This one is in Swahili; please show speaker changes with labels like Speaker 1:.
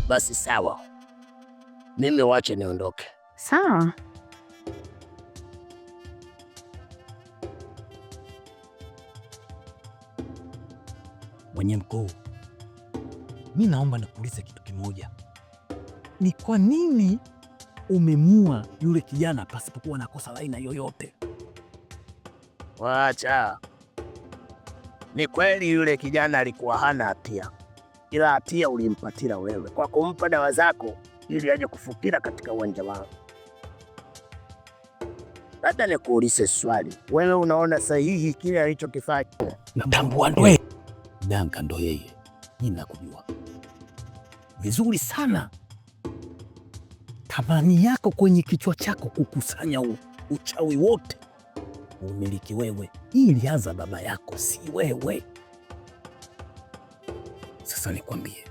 Speaker 1: Basi sawa, mimi wache niondoke.
Speaker 2: Sawa.
Speaker 3: Mwenye mkuu, mi naomba nikuulize kitu kimoja. Ni kwa nini umemua yule kijana pasipokuwa na kosa la aina yoyote?
Speaker 1: Wacha, ni kweli yule kijana alikuwa hana hatia, ila hatia ulimpatila wewe kwa kumpa dawa zako ili aje kufukira katika uwanja wangu. Labda nikuulize swali, wewe unaona sahihi kile alichokifanya?
Speaker 3: Natambua ndo Danka, ndo yeye. Mimi nakujua vizuri sana. Thamani yako kwenye kichwa chako kukusanya uchawi wote umiliki wewe. Hii ilianza baba yako, si wewe. Sasa nikwambie,